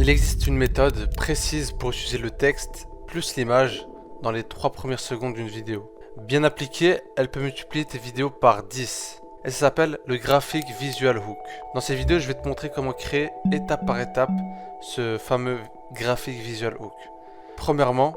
Il existe une méthode précise pour utiliser le texte plus l'image dans les 3 premières secondes d'une vidéo. Bien appliquée, elle peut multiplier tes vidéos par 10. Et ça s'appelle le Graphic Visual Hook. Dans cette vidéo, je vais te montrer comment créer étape par étape ce fameux Graphic Visual Hook. Premièrement,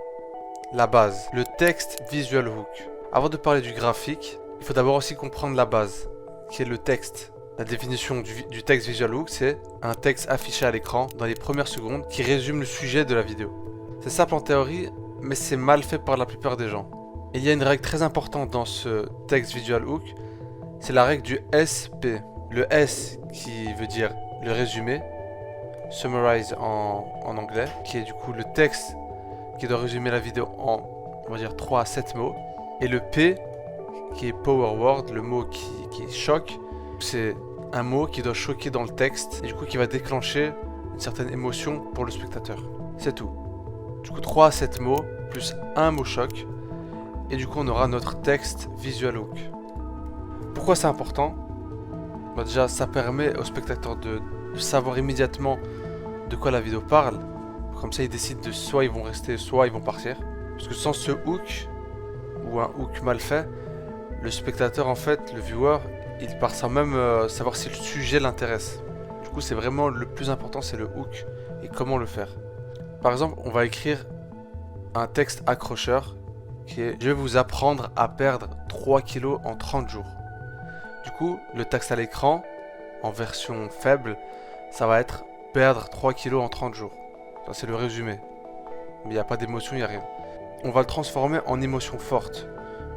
la base, le texte Visual Hook. Avant de parler du graphique, il faut d'abord aussi comprendre la base, qui est le texte. La définition du texte Visual Hook, c'est un texte affiché à l'écran dans les premières secondes qui résume le sujet de la vidéo. C'est simple en théorie, mais c'est mal fait par la plupart des gens. Et il y a une règle très importante dans ce texte Visual Hook, c'est la règle du SP. Le S qui veut dire le résumé, summarize en anglais, qui est du coup le texte qui doit résumer la vidéo en, on va dire, 3 à 7 mots. Et le P qui est power word, le mot qui choque. C'est un mot qui doit choquer dans le texte et du coup qui va déclencher une certaine émotion pour le spectateur. C'est tout. Du coup 3 à 7 mots plus un mot choc et du coup on aura notre texte Visual Hook. Pourquoi c'est important? Déjà ça permet au spectateur de savoir immédiatement de quoi la vidéo parle. Comme ça ils décident de soit ils vont rester soit ils vont partir. Parce que sans ce hook ou un hook mal fait, le spectateur en fait, le viewer, il part sans même savoir si le sujet l'intéresse. Du coup c'est vraiment le plus important, c'est le hook et comment le faire. Par exemple on va écrire un texte accrocheur qui est: je vais vous apprendre à perdre 3 kilos en 30 jours. Du coup le texte à l'écran en version faible, ça va être perdre 3 kilos en 30 jours. Ça c'est le résumé. Mais il n'y a pas d'émotion, il n'y a rien. On va le transformer en émotion forte.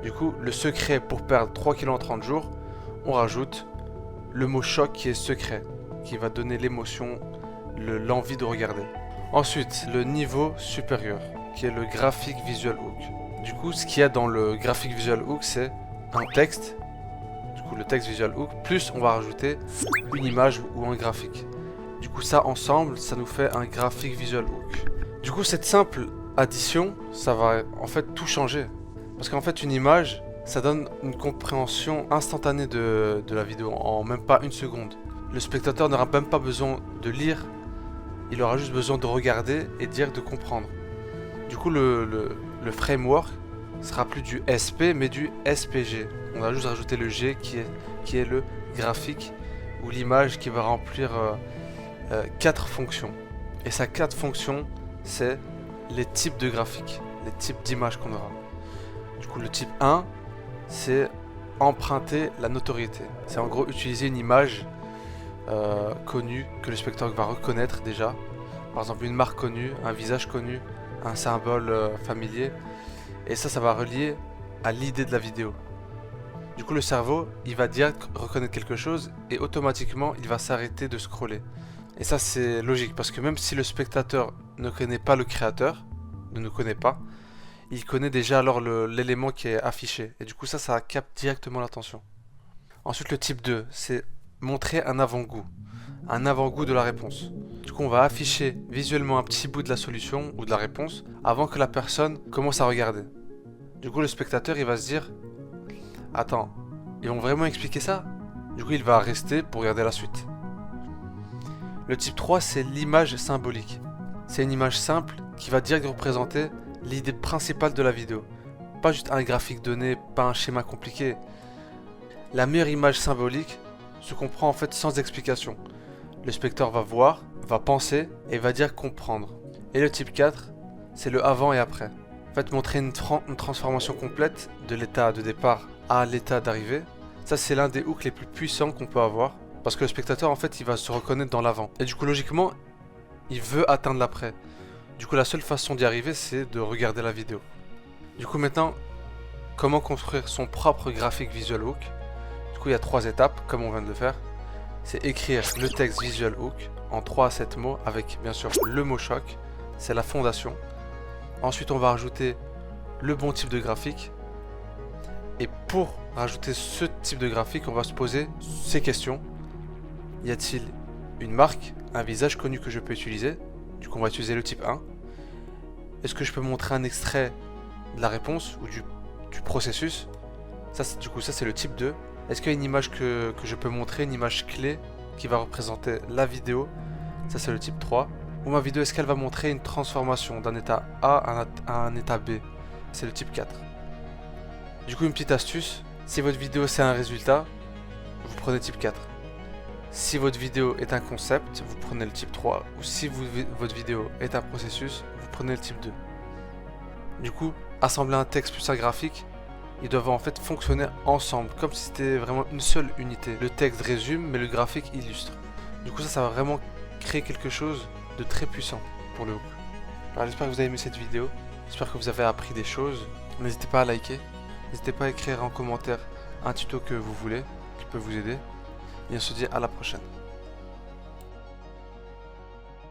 Du coup le secret pour perdre 3 kilos en 30 jours, on rajoute le mot choc qui est secret, qui va donner l'émotion, l'envie de regarder. Ensuite, le niveau supérieur, qui est le Graphic Visual Hook. Du coup, ce qu'il y a dans le Graphic Visual Hook, c'est un texte, du coup le texte Visual Hook, plus on va rajouter une image ou un graphique. Du coup ça ensemble, ça nous fait un Graphic Visual Hook. Du coup cette simple addition, ça va en fait tout changer. Parce qu'en fait une image, ça donne une compréhension instantanée de la vidéo en même pas une seconde. Le spectateur n'aura même pas besoin de lire, il aura juste besoin de regarder et de comprendre. Du coup le framework sera plus du SP mais du SPG. On va juste rajouter le G qui est le graphique ou l'image qui va remplir 4 fonctions. Et ces 4 fonctions, c'est les types de graphiques, les types d'images qu'on aura. Du coup le type 1, c'est emprunter la notoriété. C'est en gros utiliser une image connue que le spectateur va reconnaître déjà. Par exemple une marque connue, un visage connu, un symbole familier. Et ça va relier à l'idée de la vidéo. Du coup le cerveau, il va direct reconnaître quelque chose et automatiquement il va s'arrêter de scroller. Et ça c'est logique parce que même si le spectateur ne connaît pas le créateur, ne nous connaît pas, il connaît déjà alors l'élément qui est affiché. Et du coup ça capte directement l'attention. Ensuite le type 2, c'est montrer un avant-goût. Un avant-goût de la réponse. Du coup on va afficher visuellement un petit bout de la solution ou de la réponse avant que la personne commence à regarder. Du coup le spectateur il va se dire: attends, ils vont vraiment expliquer ça? Du coup il va rester pour regarder la suite. Le type 3 c'est l'image symbolique. C'est une image simple qui va direct représenter l'idée principale de la vidéo. Pas juste un graphique donné, pas un schéma compliqué. La meilleure image symbolique se comprend en fait sans explication. Le spectateur va voir, va penser et va dire comprendre. Et le type 4, c'est le avant et après. En fait, montrer une transformation complète de l'état de départ à l'état d'arrivée, ça c'est l'un des hooks les plus puissants qu'on peut avoir. Parce que le spectateur en fait il va se reconnaître dans l'avant. Et du coup logiquement, il veut atteindre l'après. Du coup la seule façon d'y arriver c'est de regarder la vidéo. Du coup maintenant, comment construire son propre graphique Visual Hook? Du coup il y a 3 étapes comme on vient de le faire. C'est écrire le texte Visual Hook en 3 à 7 mots avec bien sûr le mot choc. C'est la fondation. Ensuite on va rajouter le bon type de graphique. Et pour rajouter ce type de graphique, on va se poser ces questions. Y a-t-il une marque, un visage connu que je peux utiliser? Du coup on va utiliser le type 1. Est-ce que je peux montrer un extrait de la réponse ou du processus? Ça c'est le type 2. Est-ce qu'il y a une image que je peux montrer, une image clé qui va représenter la vidéo? Ça c'est le type 3. Ou ma vidéo, est-ce qu'elle va montrer une transformation d'un état A à un état B? C'est le type 4. Du coup, une petite astuce, si votre vidéo c'est un résultat, vous prenez le type 4. Si votre vidéo est un concept, vous prenez le type 3. Ou si votre vidéo est un processus, vous prenez le type 2. Du coup, assembler un texte plus un graphique, ils doivent en fait fonctionner ensemble, comme si c'était vraiment une seule unité. Le texte résume, mais le graphique illustre. Du coup, ça va vraiment créer quelque chose de très puissant pour le hook. Alors, j'espère que vous avez aimé cette vidéo. J'espère que vous avez appris des choses. N'hésitez pas à liker. N'hésitez pas à écrire en commentaire un tuto que vous voulez, qui peut vous aider. Et on se dit à la prochaine.